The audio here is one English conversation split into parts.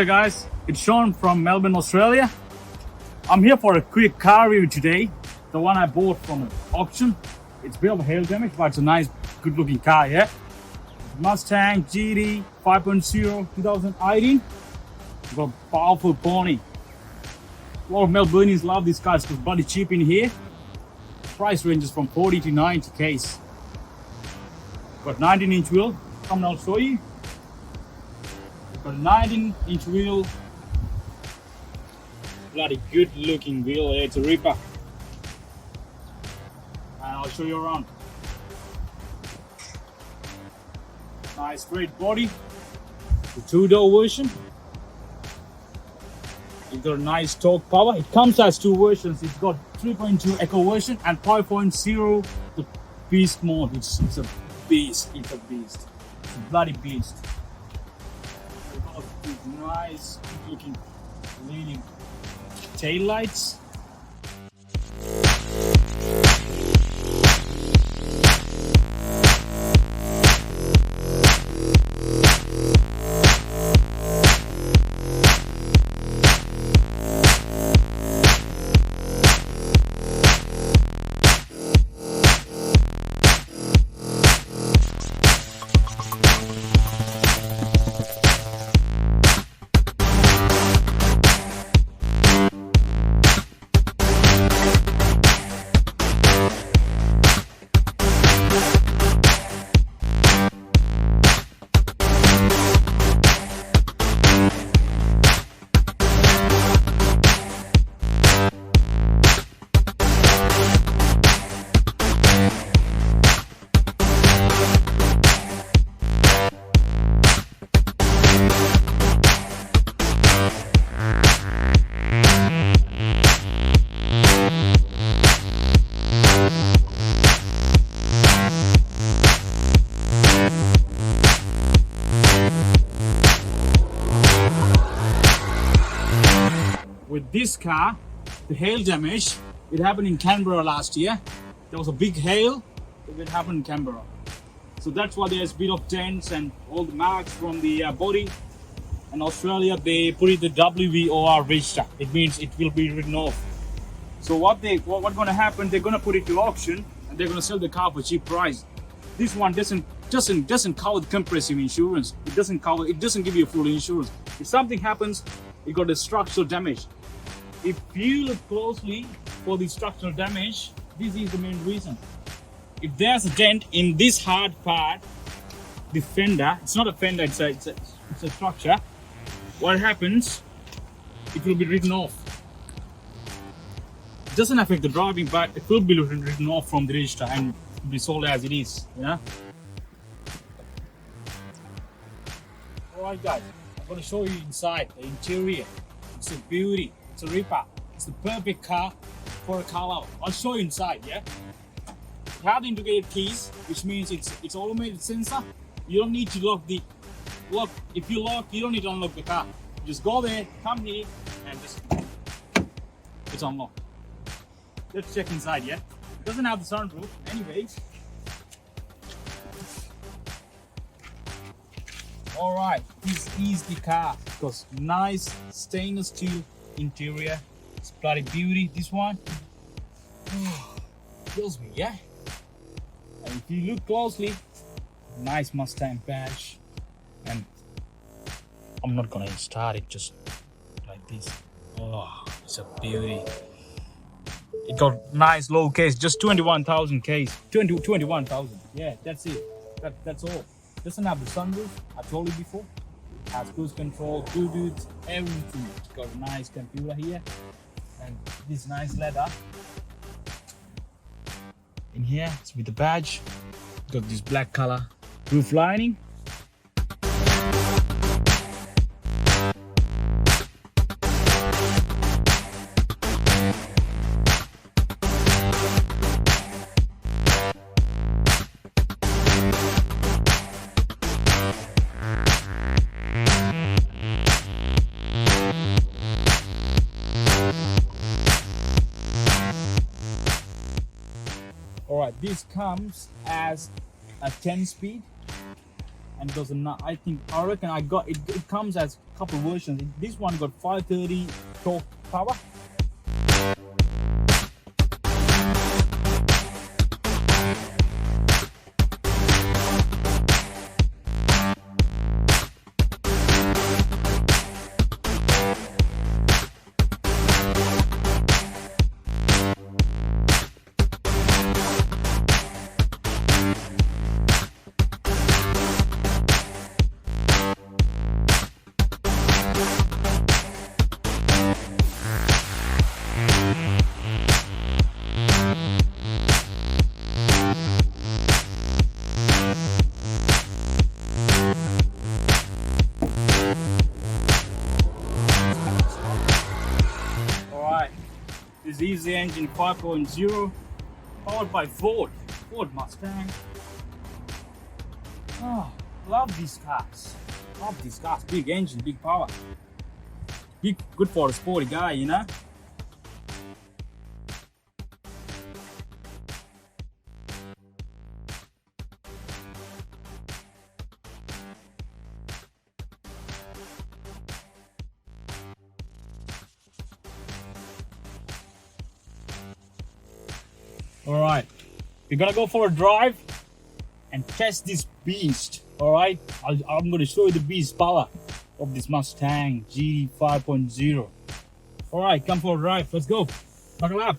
G'day guys, it's Sean from Melbourne, Australia. I'm here for a quick car review today. The one I bought from an auction. It's a bit of hail damage, but it's a nice, good looking car, yeah? Mustang GT 5.0 2018. It's got a powerful pony. A lot of Melbournians love these cars because it's bloody cheap in here. Price ranges from 40 to 90 Ks. Got 19-inch wheel. Come and I'll show you. Got a 19-inch wheel. Bloody good looking wheel. It's a ripper. And I'll show you around. Nice straight body. The two-door version. It's got a nice torque power. It comes as two versions. It's got 3.2 Eco version and 5.0 the Beast mode. It's a beast. It's a beast. It's a bloody beast. These nice looking leading tail lights. With this car, the hail damage, it happened in Canberra last year. There was a big hail, it happened in Canberra. So that's why there's a bit of dents and all the marks from the body. In Australia, they put it the WVOR register. It means it will be written off. So what's going to happen? They're going to put it to auction and they're going to sell the car for cheap price. This one doesn't cover the comprehensive insurance. It doesn't give you full insurance. If something happens, you got a structural damage. If you look closely for the structural damage, this is the main reason. If there's a dent in this hard part, the fender, it's not a fender, it's a structure. What happens? It will be written off. It doesn't affect the driving, but it will be written off from the register and be sold as it is. Yeah. Alright guys, I'm going to show you inside the interior. It's a beauty. It's a ripper. It's the perfect car for a car lover. I'll show you inside, yeah? You have the integrated keys, which means it's automated sensor. You don't need to lock. If you lock, you don't need to unlock the car. Just go there, come here, and it's unlocked. Let's check inside, yeah? It doesn't have the sunroof, anyways. Alright, this is the car. Because nice stainless steel interior. It's bloody beauty, this one. Kills me, yeah? And if you look closely, nice Mustang badge. And I'm not gonna start it just like this. Oh, it's a beauty. It got nice low case, just 21,000 case. 21,000. Yeah, that's it. That's all. Doesn't have the sunroof, I told you before. Has cruise control, Bluetooth, everything. It's got a nice computer here. And this nice leather. In here, it's with the badge. Got this black color roof lining. Alright, this comes as a 10 speed and there's I reckon I got it. It comes as a couple versions. This one got 530 torque power. This is the engine 5.0 powered by Ford Mustang. Oh, love these cars. Love these cars. Big engine, big power. Good for a sporty guy, you know. Alright, we're gonna go for a drive and test this beast. Alright, I'm gonna show you the beast power of this Mustang GT 5.0. Alright, come for a drive, let's go. Buckle up.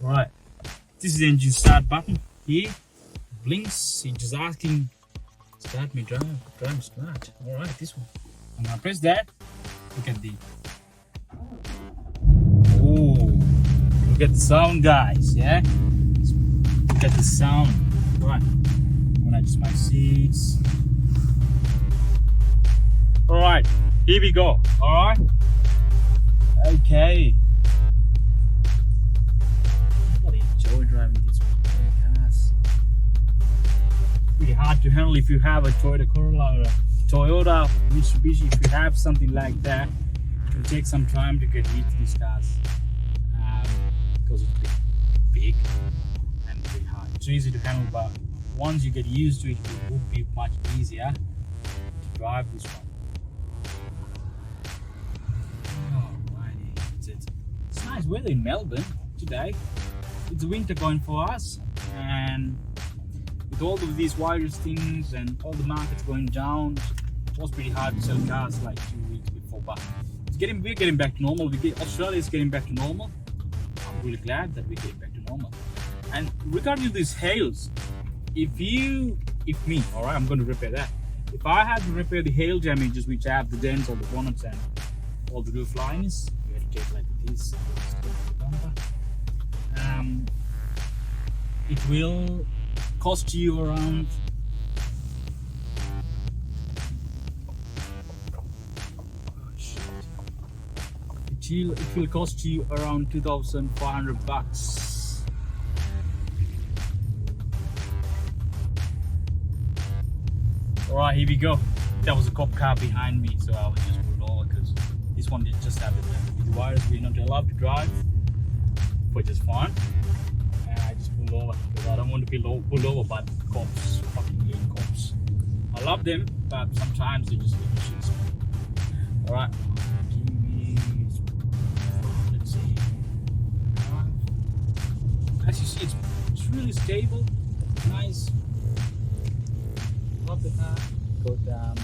Alright, this is the engine start button here. Blinks, it's just asking, start me drive start. Alright, this one. I'm gonna press that. Look at the look at the sound, guys, yeah? Look at the sound. Right, I'm gonna adjust my seats. Alright, here we go. Alright? Okay. I really enjoy driving these cars. Pretty hard to handle if you have a Toyota Corolla or a Toyota Mitsubishi. If you have something like that, it will take some time to get used to these cars. Because it's big and very hard. It's easy to handle, but once you get used to it, it will be much easier to drive this one. Alrighty, it's nice weather in Melbourne today. It's winter going for us, and with all of these virus things and all the markets going down, it was pretty hard to sell cars like 2 weeks before. But we're getting back to normal. Australia is getting back to normal. I'm really glad that we get back to normal. And regarding these hails, if me, alright, I'm going to repair that. If I had to repair the hail damages which have the dents or the bonnets and all the roof lines, you have to take like this. It will cost you around it will cost you around 2,500 bucks. Alright, here we go. That was a cop car behind me, so I was just pulled over because this one just happened. With the virus, we're not allowed to drive for just fun. And I just pulled over because I don't want to be pulled over by cops. Fucking hate cops. I love them, but sometimes they just leave me shit. Alright. As you see, it's really stable, nice. Love the car. Go down.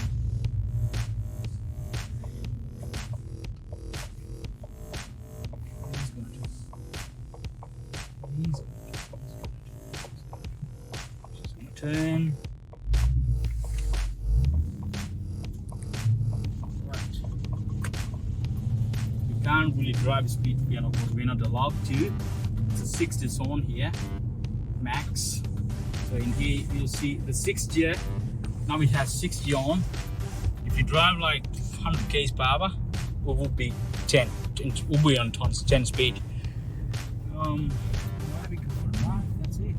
Just gonna turn. Right. You can't really drive speed piano because we're not allowed to. It's a 60 zone here, max. So in here you'll see the 6th gear. Now it has 60 on. If you drive like 100 k's per hour, it will be 10. It will be on 10 speed. We can go right, that's it.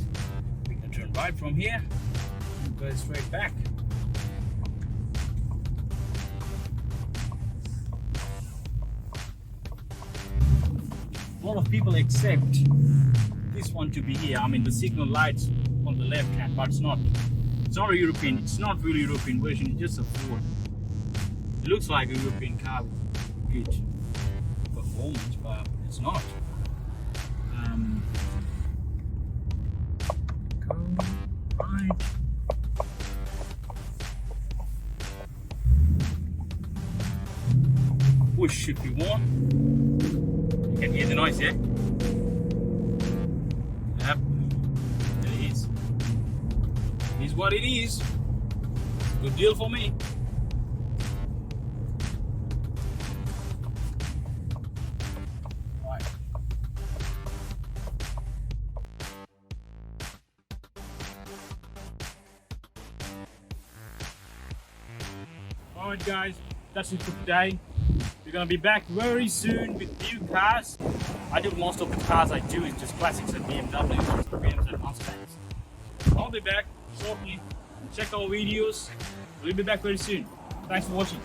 We can turn right from here and go straight back. A lot of people accept this one to be here. I mean, the signal lights on the left hand, but it's not. It's not a European. It's not really European version. It's just a Ford. It looks like a European car with good performance, but it's not. Go right. Push if you want. You can hear the noise, yeah? Yep. There it is. It is what it is. Good deal for me. Right. Alright guys, that's it for today. We're gonna be back very soon with new cars. I do most of the cars I do is just classics and BMWs, BMWs and Mustangs. I'll be back shortly. Check our videos. We'll be back very soon. Thanks for watching.